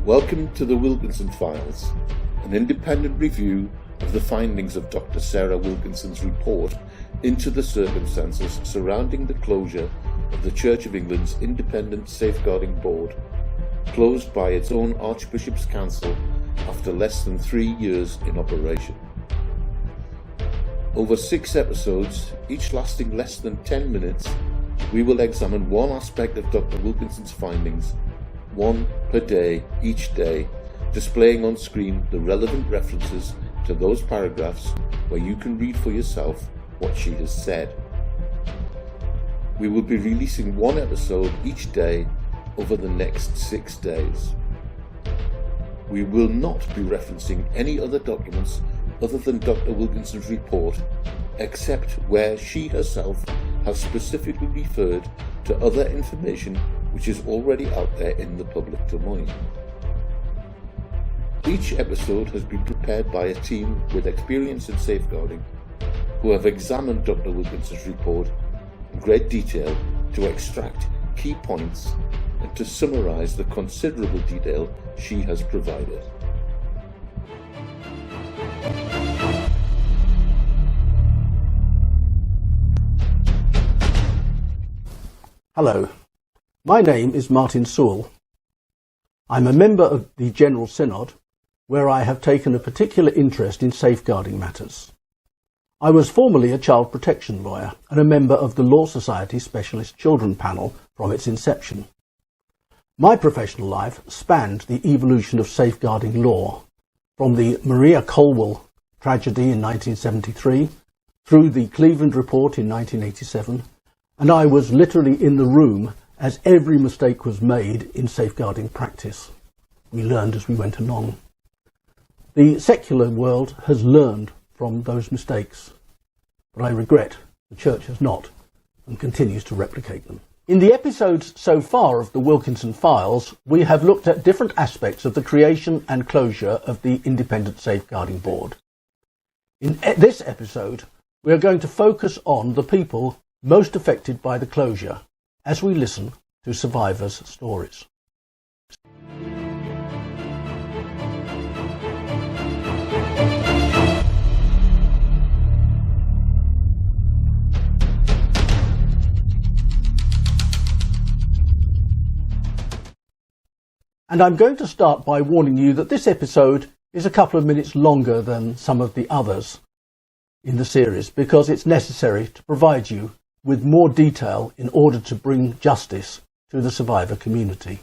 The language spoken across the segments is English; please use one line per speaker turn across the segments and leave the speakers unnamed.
Welcome to the Wilkinson Files, an independent review of the findings of Dr Sarah Wilkinson's report into the circumstances surrounding the closure of the Church of England's Independent Safeguarding Board, closed by its own Archbishop's Council after less than 3 years in operation. Over 6 episodes, each lasting less than 10 minutes, we will examine one aspect of Dr Wilkinson's findings, one per day, each day, displaying on screen the relevant references to those paragraphs where you can read for yourself what she has said. We will be releasing one episode each day over the next 6 days. We will not be referencing any other documents other than Dr Wilkinson's report, except where she herself has specifically referred to other information which is already out there in the public domain. Each episode has been prepared by a team with experience in safeguarding, who have examined Dr Wilkinson's report in great detail to extract key points and to summarise the considerable detail she has provided.
Hello, my name is Martin Sewell. I'm a member of the General Synod, where I have taken a particular interest in safeguarding matters. I was formerly a child protection lawyer and a member of the Law Society Specialist Children Panel from its inception. My professional life spanned the evolution of safeguarding law, from the Maria Colwell tragedy in 1973 through the Cleveland Report in 1987, and I was literally in the room as every mistake was made in safeguarding practice. We learned as we went along. The secular world has learned from those mistakes, but I regret the Church has not and continues to replicate them. In the episodes so far of the Wilkinson Files, we have looked at different aspects of the creation and closure of the Independent Safeguarding Board. In this episode, we are going to focus on the people most affected by the closure as we listen to survivors' stories. And I'm going to start by warning you that this episode is a couple of minutes longer than some of the others in the series, because it's necessary to provide you with more detail in order to bring justice to the survivor community.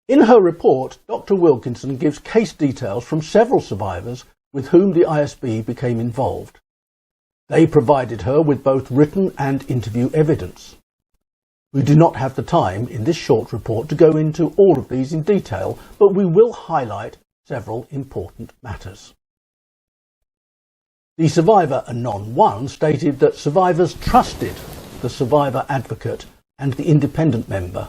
In her report, Dr Wilkinson gives case details from several survivors with whom the ISB became involved. They provided her with both written and interview evidence. We do not have the time in this short report to go into all of these in detail, but we will highlight several important matters. The survivor Anon 1 stated that survivors trusted the survivor advocate and the independent member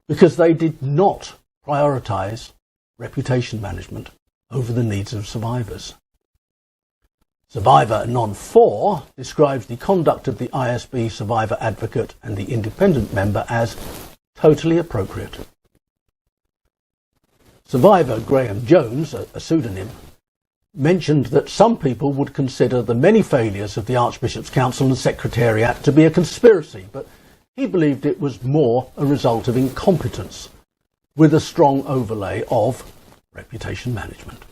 because they did not prioritise reputation management over the needs of survivors. Survivor Anon 4 describes the conduct of the ISB survivor advocate and the independent member as totally appropriate. Survivor Graham Jones, a pseudonym, mentioned that some people would consider the many failures of the Archbishop's Council and Secretariat to be a conspiracy, but he believed it was more a result of incompetence, with a strong overlay of reputation management.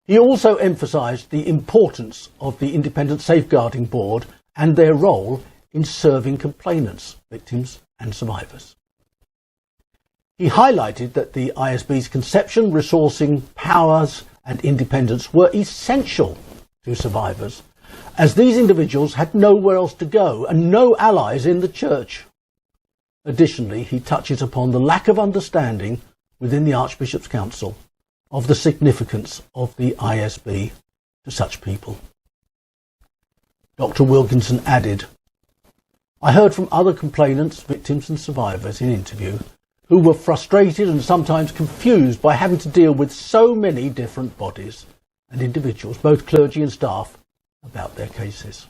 He also emphasised the importance of the Independent Safeguarding Board and their role in serving complainants, victims and survivors. He highlighted that the ISB's conception, resourcing, powers and independence were essential to survivors, as these individuals had nowhere else to go and no allies in the Church. Additionally, he touches upon the lack of understanding within the Archbishop's Council of the significance of the ISB to such people. Dr Wilkinson added, "I heard from other complainants, victims and survivors in interview who were frustrated and sometimes confused by having to deal with so many different bodies and individuals, both clergy and staff, about their cases."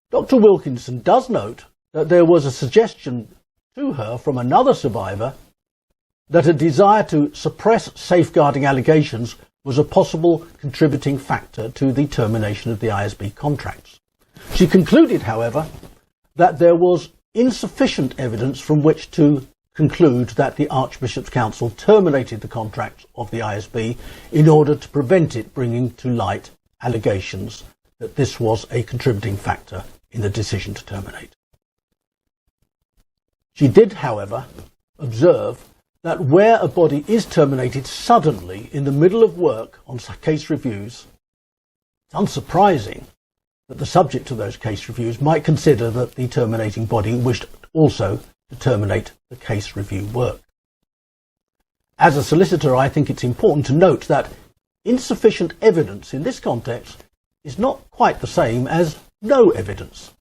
Dr Wilkinson does note that there was a suggestion to her from another survivor that a desire to suppress safeguarding allegations was a possible contributing factor to the termination of the ISB contracts. She concluded, however, that there was insufficient evidence from which to conclude that the Archbishop's Council terminated the contracts of the ISB in order to prevent it bringing to light allegations that this was a contributing factor in the decision to terminate. She did, however, observe that where a body is terminated suddenly in the middle of work on case reviews, it's unsurprising that the subject of those case reviews might consider that the terminating body wished also to terminate the case review work. As a solicitor, I think it's important to note that insufficient evidence in this context is not quite the same as no evidence,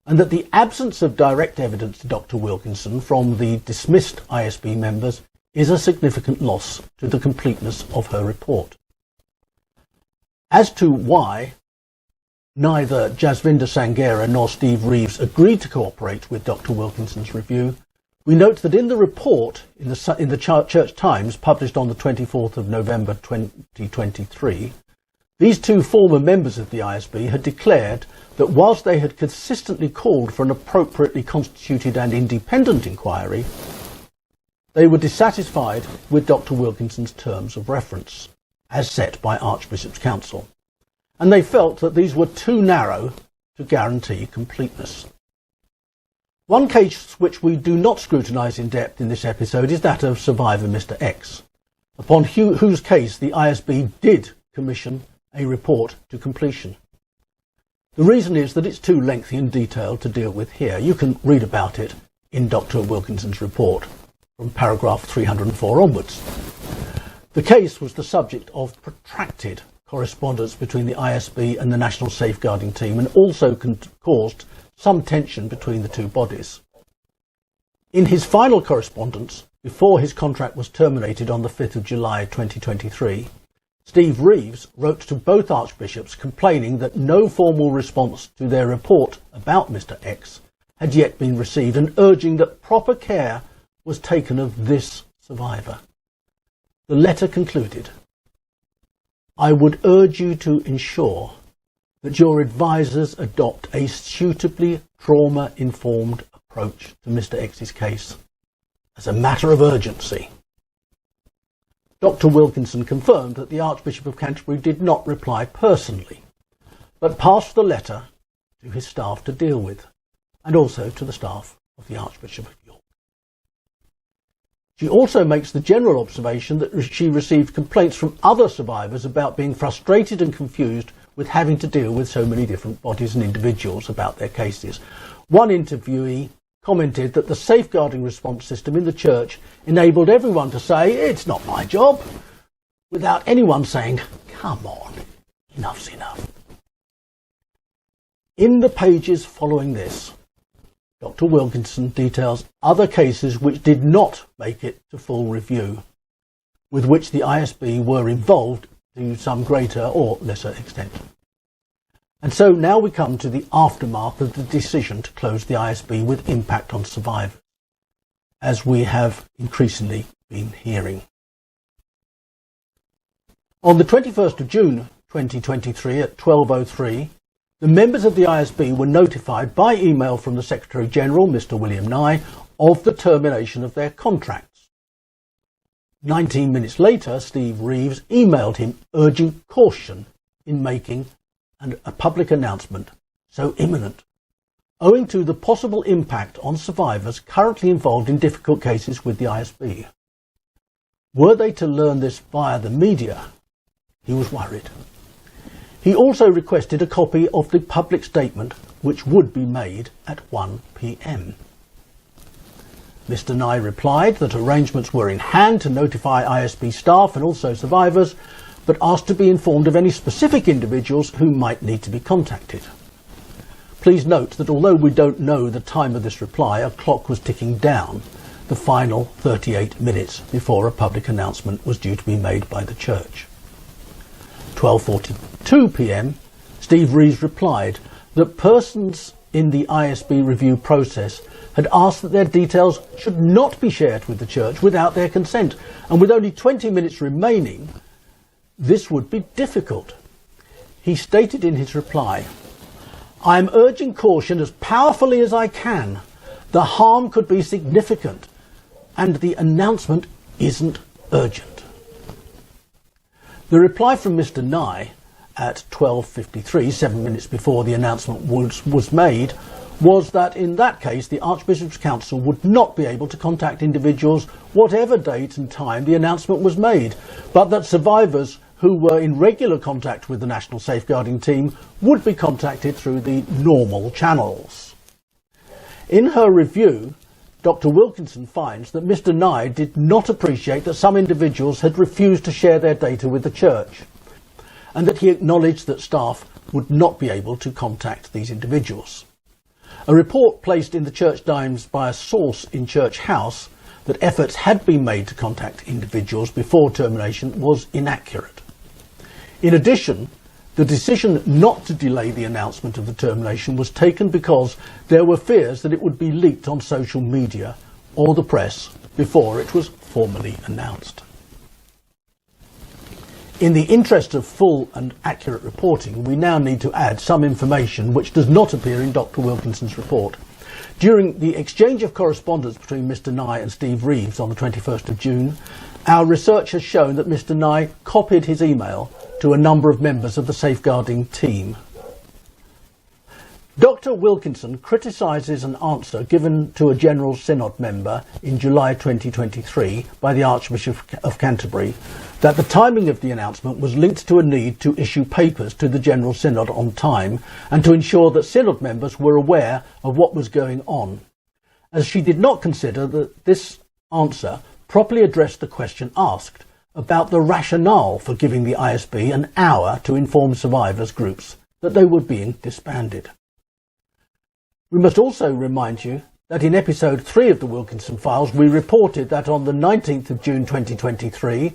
and that the absence of direct evidence to Dr. Wilkinson from the dismissed ISB members is a significant loss to the completeness of her report. As to why neither Jasvinder Sangera nor Steve Reeves agreed to cooperate with Dr. Wilkinson's review, we note that in the report in the Church Times published on the 24th of November 2023, these two former members of the ISB had declared that whilst they had consistently called for an appropriately constituted and independent inquiry, they were dissatisfied with Dr. Wilkinson's terms of reference, as set by Archbishop's Council, and they felt that these were too narrow to guarantee completeness. One case which we do not scrutinise in depth in this episode is that of survivor Mr. X, upon whose case the ISB did commission a report to completion. The reason is that it's too lengthy and detailed to deal with here. You can read about it in Dr. Wilkinson's report from paragraph 304 onwards. The case was the subject of protracted correspondence between the ISB and the National Safeguarding Team, and also caused some tension between the two bodies. In his final correspondence, before his contract was terminated on the 5th of July 2023, Steve Reeves wrote to both archbishops complaining that no formal response to their report about Mr. X had yet been received, and urging that proper care was taken of this survivor. The letter concluded, "I would urge you to ensure that your advisors adopt a suitably trauma-informed approach to Mr. X's case as a matter of urgency." Dr. Wilkinson confirmed that the Archbishop of Canterbury did not reply personally, but passed the letter to his staff to deal with, and also to the staff of the Archbishop of York. She also makes the general observation that she received complaints from other survivors about being frustrated and confused with having to deal with so many different bodies and individuals about their cases. One interviewee commented that the safeguarding response system in the church enabled everyone to say, "It's not my job," without anyone saying, "Come on, enough's enough." In the pages following this, Dr. Wilkinson details other cases which did not make it to full review, with which the ISB were involved to some greater or lesser extent. And so now we come to the aftermath of the decision to close the ISB with impact on survivors, as we have increasingly been hearing. On the 21st of June 2023 at 12:03, the members of the ISB were notified by email from the Secretary-General, Mr. William Nye, of the termination of their contracts. 19 minutes later, Steve Reeves emailed him urging caution in making a public announcement so imminent, owing to the possible impact on survivors currently involved in difficult cases with the ISB. Were they to learn this via the media, he was worried. He also requested a copy of the public statement, which would be made at 1 p.m. Mr. Nye replied that arrangements were in hand to notify ISB staff and also survivors, but asked to be informed of any specific individuals who might need to be contacted. Please note that although we don't know the time of this reply, a clock was ticking down the final 38 minutes before a public announcement was due to be made by the church. 12:42 p.m, Steve Reeves replied that persons in the ISB review process had asked that their details should not be shared with the church without their consent, and with only 20 minutes remaining, this would be difficult. He stated in his reply, "I am urging caution as powerfully as I can. The harm could be significant, and the announcement isn't urgent." The reply from Mr. Nye at 12:53, 7 minutes before the announcement was made, was that in that case the Archbishop's Council would not be able to contact individuals whatever date and time the announcement was made, but that survivors who were in regular contact with the National Safeguarding Team would be contacted through the normal channels. In her review, Dr Wilkinson finds that Mr Nye did not appreciate that some individuals had refused to share their data with the church, and that he acknowledged that staff would not be able to contact these individuals. A report placed in the Church Dimes by a source in Church House that efforts had been made to contact individuals before termination was inaccurate. In addition, the decision not to delay the announcement of the termination was taken because there were fears that it would be leaked on social media or the press before it was formally announced. In the interest of full and accurate reporting, we now need to add some information which does not appear in Dr Wilkinson's report. During the exchange of correspondence between Mr Nye and Steve Reeves on the 21st of June, our research has shown that Mr Nye copied his email to a number of members of the safeguarding team. Dr Wilkinson criticises an answer given to a General Synod member in July 2023 by the Archbishop of Canterbury that the timing of the announcement was linked to a need to issue papers to the General Synod on time and to ensure that Synod members were aware of what was going on, as she did not consider that this answer properly addressed the question asked about the rationale for giving the ISB an hour to inform survivors groups that they were being disbanded. We must also remind you that in episode 3 of the Wilkinson Files we reported that on the 19th of June 2023,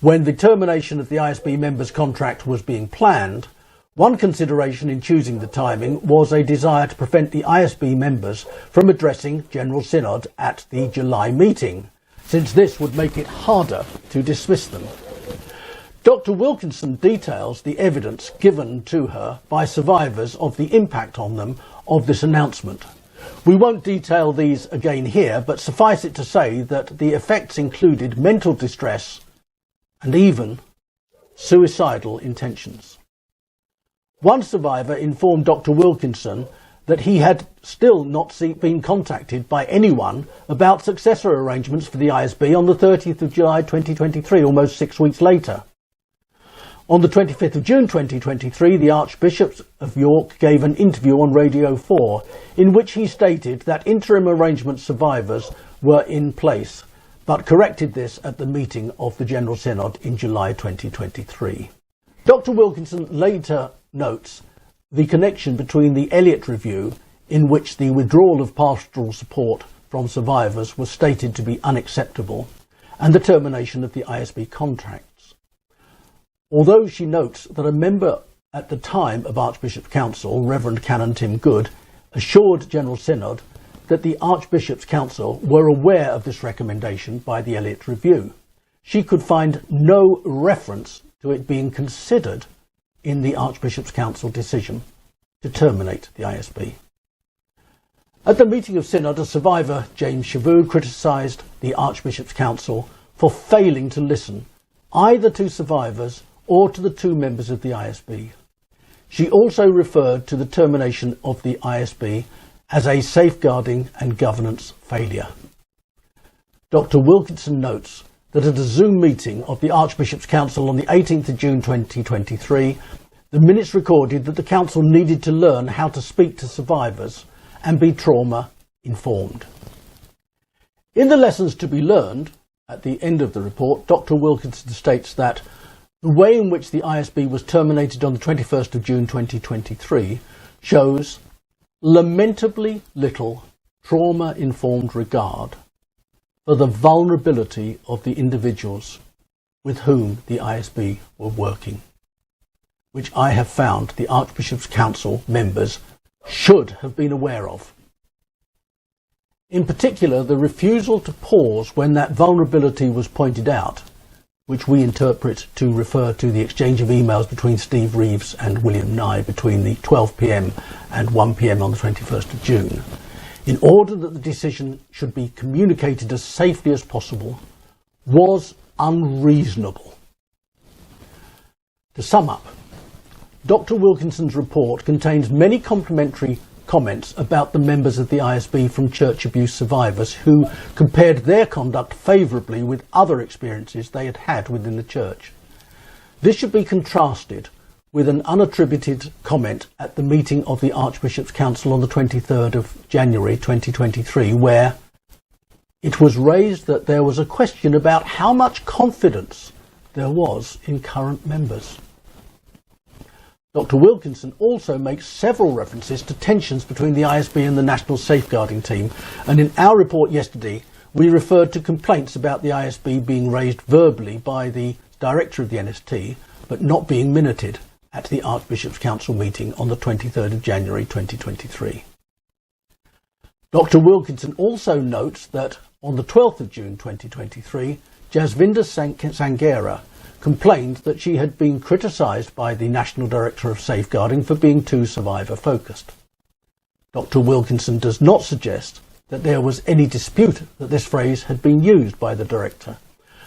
when the termination of the ISB members' contract was being planned, one consideration in choosing the timing was a desire to prevent the ISB members from addressing General Synod at the July meeting, since this would make it harder to dismiss them. Dr Wilkinson details the evidence given to her by survivors of the impact on them of this announcement. We won't detail these again here, but suffice it to say that the effects included mental distress and even suicidal intentions. One survivor informed Dr Wilkinson that he had still not been contacted by anyone about successor arrangements for the ISB on the 30th of July 2023, almost 6 weeks later. On the 25th of June 2023, the Archbishop of York gave an interview on Radio 4 in which he stated that interim arrangement survivors were in place, but corrected this at the meeting of the General Synod in July 2023. Dr Wilkinson later notes the connection between the Elliott Review, in which the withdrawal of pastoral support from survivors was stated to be unacceptable, and the termination of the ISB contracts. Although she notes that a member at the time of Archbishop's Council, Reverend Canon Tim Good, assured General Synod that the Archbishop's Council were aware of this recommendation by the Elliott Review, she could find no reference to it being considered in the Archbishop's Council decision to terminate the ISB. At the meeting of Synod, a survivor, Jane Chevous, criticised the Archbishop's Council for failing to listen either to survivors or to the two members of the ISB. She also referred to the termination of the ISB as a safeguarding and governance failure. Dr Wilkinson notes that at a Zoom meeting of the Archbishop's Council on the 18th of June 2023, the minutes recorded that the Council needed to learn how to speak to survivors and be trauma-informed. In the lessons to be learned, at the end of the report, Dr Wilkinson states that the way in which the ISB was terminated on the 21st of June 2023 shows lamentably little trauma-informed regard for the vulnerability of the individuals with whom the ISB were working, which I have found the Archbishop's Council members should have been aware of. In particular, the refusal to pause when that vulnerability was pointed out, which we interpret to refer to the exchange of emails between Steve Reeves and William Nye between the 12 p.m. and 1 p.m. on the 21st of June, in order that the decision should be communicated as safely as possible, was unreasonable. To sum up, Dr Wilkinson's report contains many complimentary comments about the members of the ISB from church abuse survivors who compared their conduct favourably with other experiences they had had within the church. This should be contrasted with an unattributed comment at the meeting of the Archbishop's Council on the 23rd of January 2023, where it was raised that there was a question about how much confidence there was in current members. Dr Wilkinson also makes several references to tensions between the ISB and the National Safeguarding Team, and in our report yesterday we referred to complaints about the ISB being raised verbally by the Director of the NST but not being minuted at the Archbishop's Council meeting on the 23rd of January 2023. Dr Wilkinson also notes that on the 12th of June 2023, Jasvinder Sangera complained that she had been criticised by the National Director of Safeguarding for being too survivor-focused. Dr Wilkinson does not suggest that there was any dispute that this phrase had been used by the Director,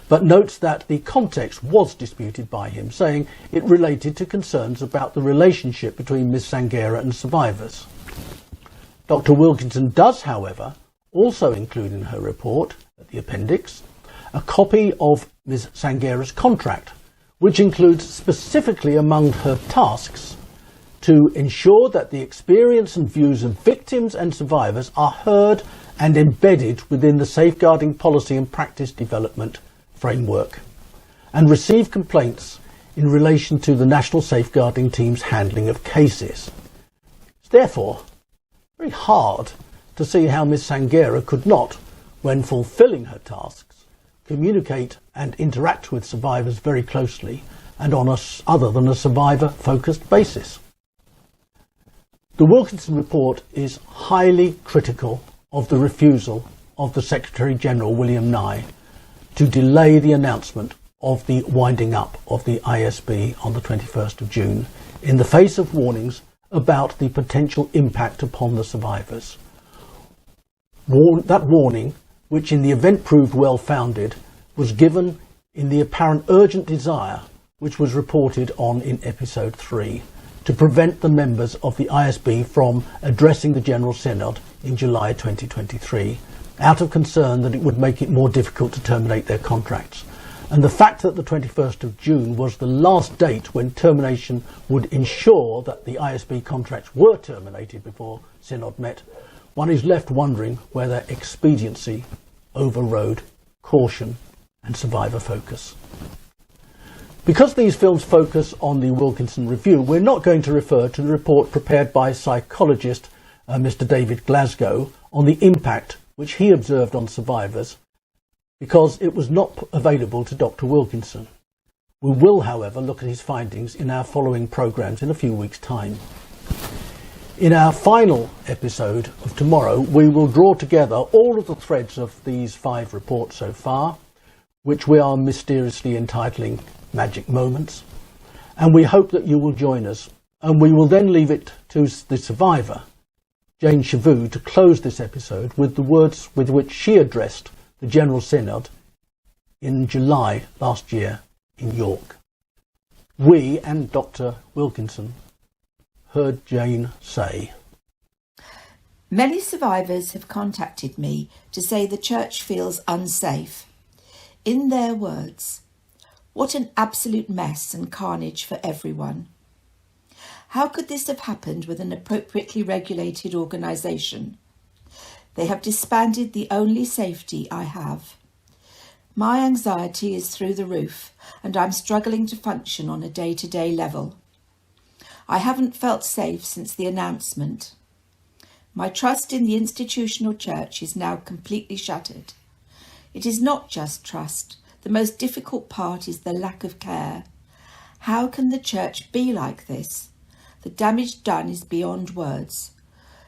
but notes that the context was disputed by him, saying it related to concerns about the relationship between Ms Sangera and survivors. Dr Wilkinson does, however, also include in her report, at the appendix, a copy of Ms Sangera's contract, which includes specifically among her tasks to ensure that the experience and views of victims and survivors are heard and embedded within the safeguarding policy and practice development framework, and receive complaints in relation to the National Safeguarding Team's handling of cases. It's therefore very hard to see how Ms Sangera could not, when fulfilling her tasks, communicate and interact with survivors very closely and on other than a survivor-focused basis. The Wilkinson report is highly critical of the refusal of the Secretary-General William Nye to delay the announcement of the winding up of the ISB on the 21st of June in the face of warnings about the potential impact upon the survivors. That warning, which in the event proved well-founded, was given in the apparent urgent desire, which was reported on in episode 3, to prevent the members of the ISB from addressing the General Synod in July 2023, out of concern that it would make it more difficult to terminate their contracts. And the fact that the 21st of June was the last date when termination would ensure that the ISB contracts were terminated before Synod met, one is left wondering whether expediency overrode caution and survivor focus. Because these films focus on the Wilkinson Review, we're not going to refer to the report prepared by psychologist Mr. David Glasgow on the impact which he observed on survivors, because it was not available to Dr. Wilkinson. We will, however, look at his findings in our following programmes in a few weeks' time. In our final episode of tomorrow, we will draw together all of the threads of these 5 reports so far, which we are mysteriously entitling Magic Moments, and we hope that you will join us, and we will then leave it to the survivor, Jane Chevous, to close this episode with the words with which she addressed the General Synod in July last year in York. We and Dr. Wilkinson heard Jane say,
"Many survivors have contacted me to say the church feels unsafe. In their words, what an absolute mess and carnage for everyone. How could this have happened with an appropriately regulated organisation? They have disbanded the only safety I have. My anxiety is through the roof and I'm struggling to function on a day-to-day level. I haven't felt safe since the announcement. My trust in the institutional church is now completely shattered. It is not just trust. The most difficult part is the lack of care. How can the church be like this? The damage done is beyond words.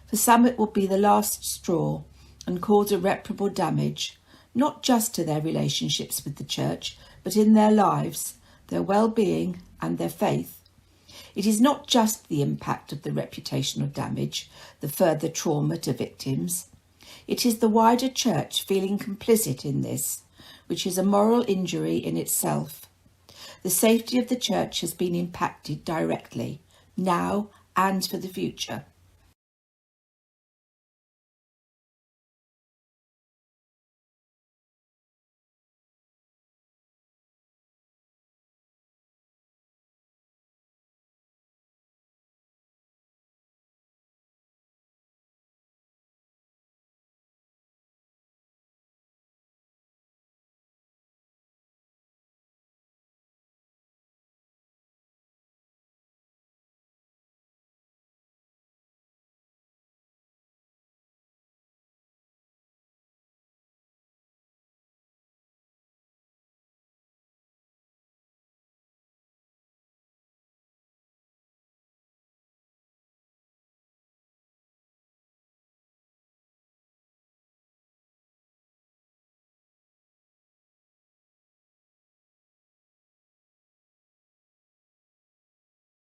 For some it will be the last straw, and cause irreparable damage, not just to their relationships with the Church, but in their lives, their well-being and their faith. It is not just the impact of the reputational damage, the further trauma to victims. It is the wider Church feeling complicit in this, which is a moral injury in itself. The safety of the Church has been impacted directly, now and for the future.